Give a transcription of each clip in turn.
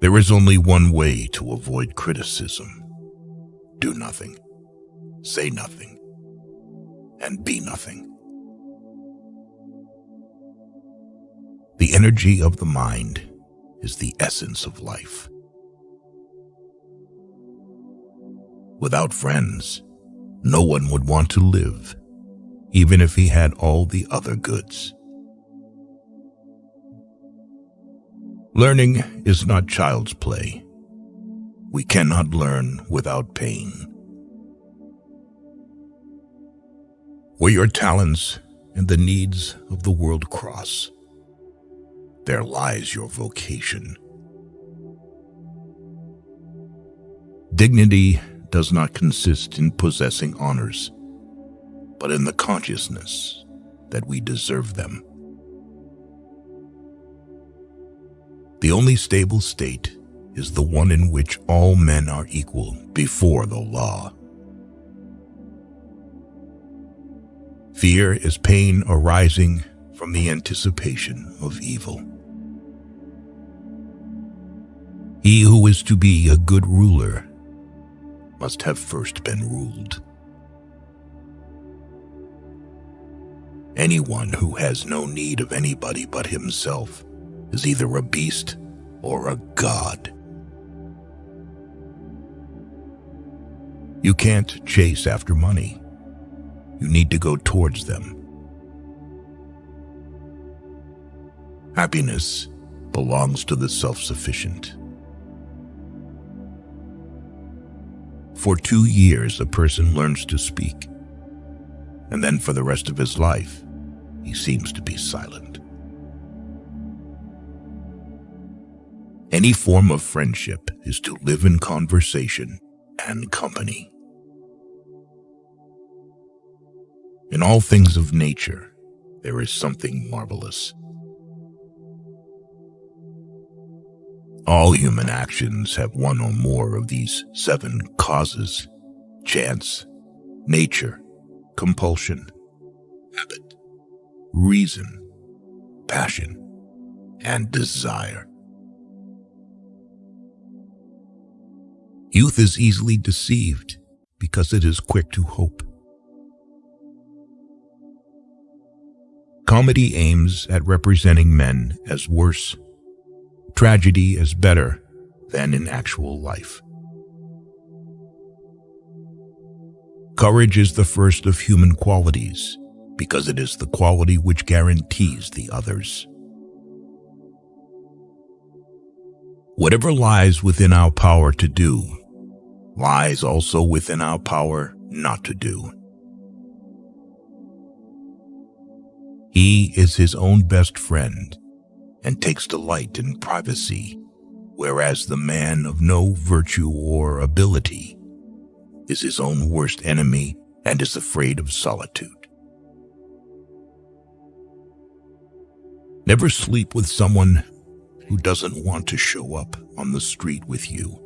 There is only one way to avoid criticism. Do nothing, say nothing, and be nothing. The energy of the mind is the essence of life. Without friends, no one would want to live, even if he had all the other goods. Learning is not child's play. We cannot learn without pain. Where your talents and the needs of the world cross, there lies your vocation. Dignity does not consist in possessing honors, but in the consciousness that we deserve them. The only stable state is the one in which all men are equal before the law. Fear is pain arising from the anticipation of evil. He who is to be a good ruler must have first been ruled. Anyone who has no need of anybody but himself is either a beast or a god. You can't chase after money. You need to go towards them. Happiness belongs to the self-sufficient. For 2 years, a person learns to speak, and then for the rest of his life, he seems to be silent. Any form of friendship is to live in conversation and company. In all things of nature, there is something marvelous. All human actions have one or more of these 7 causes: chance, nature, compulsion, habit, reason, passion, and desire. Youth is easily deceived because it is quick to hope. Comedy aims at representing men as worse, tragedy as better than in actual life. Courage is the first of human qualities because it is the quality which guarantees the others. Whatever lies within our power to do, lies also within our power not to do. He is his own best friend and takes delight in privacy, whereas the man of no virtue or ability is his own worst enemy and is afraid of solitude. Never sleep with someone who doesn't want to show up on the street with you.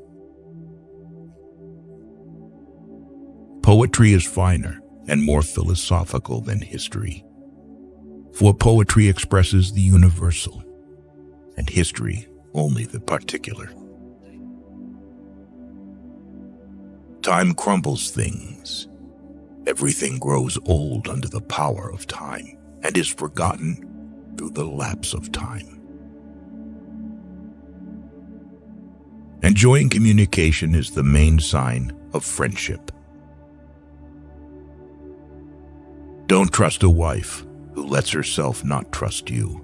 Poetry is finer and more philosophical than history, for poetry expresses the universal, and history only the particular. Time crumbles things. Everything grows old under the power of time and is forgotten through the lapse of time. Enjoying communication is the main sign of friendship. Don't trust a wife who lets herself not trust you.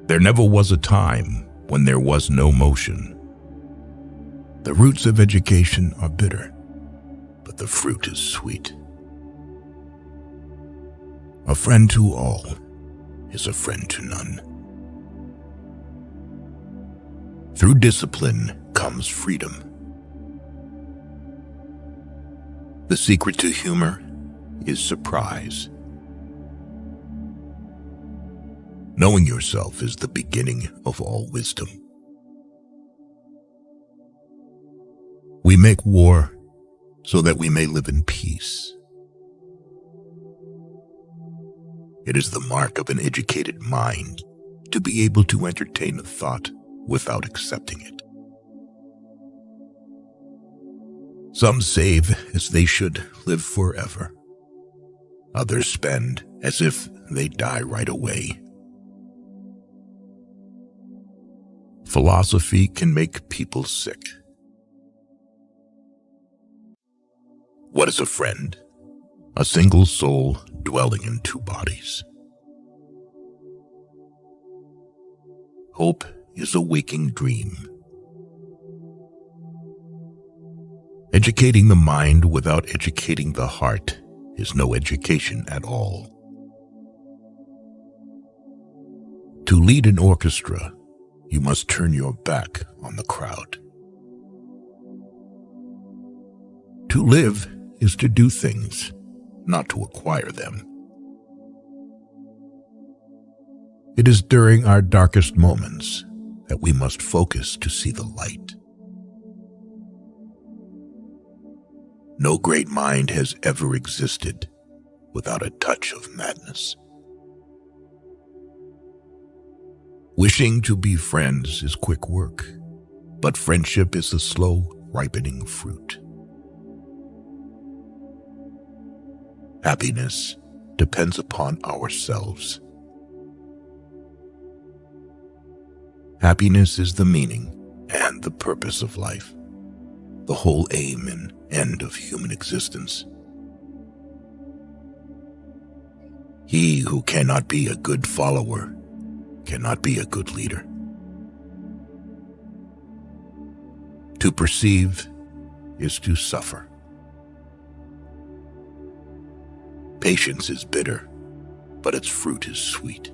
There never was a time when there was no motion. The roots of education are bitter, but the fruit is sweet. A friend to all is a friend to none. Through discipline comes freedom. The secret to humor is surprise. Knowing yourself is the beginning of all wisdom. We make war so that we may live in peace. It is the mark of an educated mind to be able to entertain a thought without accepting it. Some save as they should live forever. Others spend as if they die right away. Philosophy can make people sick. What is a friend? A single soul dwelling in two bodies. Hope is a waking dream. Educating the mind without educating the heart is no education at all. To lead an orchestra, you must turn your back on the crowd. To live is to do things, not to acquire them. It is during our darkest moments that we must focus to see the light. No great mind has ever existed without a touch of madness. Wishing to be friends is quick work, but friendship is the slow ripening fruit. Happiness depends upon ourselves. Happiness is the meaning and the purpose of life, the whole aim and end of human existence. He who cannot be a good follower cannot be a good leader. To perceive is to suffer. Patience is bitter, but its fruit is sweet.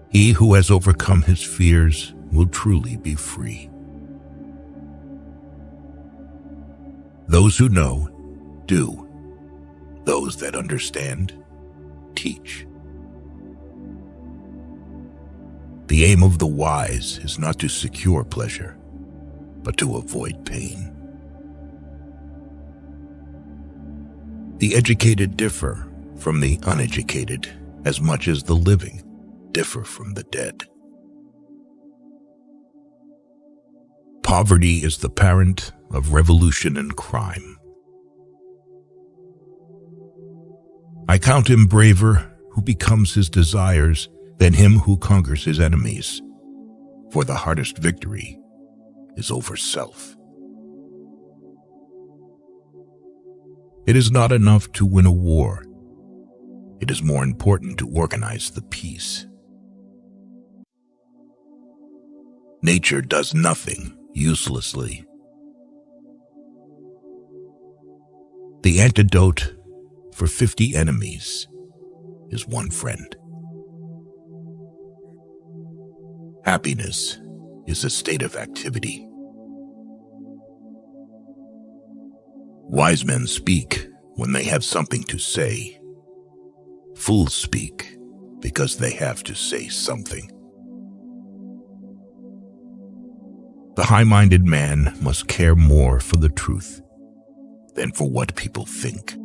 He who has overcome his fears will truly be free. Those who know, do. Those that understand, teach. The aim of the wise is not to secure pleasure, but to avoid pain. The educated differ from the uneducated as much as the living differ from the dead. Poverty is the parent of revolution and crime. I count him braver who becomes his desires than him who conquers his enemies, for the hardest victory is over self. It is not enough to win a war. It is more important to organize the peace. Nature does nothing uselessly. The antidote for 50 enemies is one friend. Happiness is a state of activity. Wise men speak when they have something to say. Fools speak because they have to say something. The high-minded man must care more for the truth than for what people think.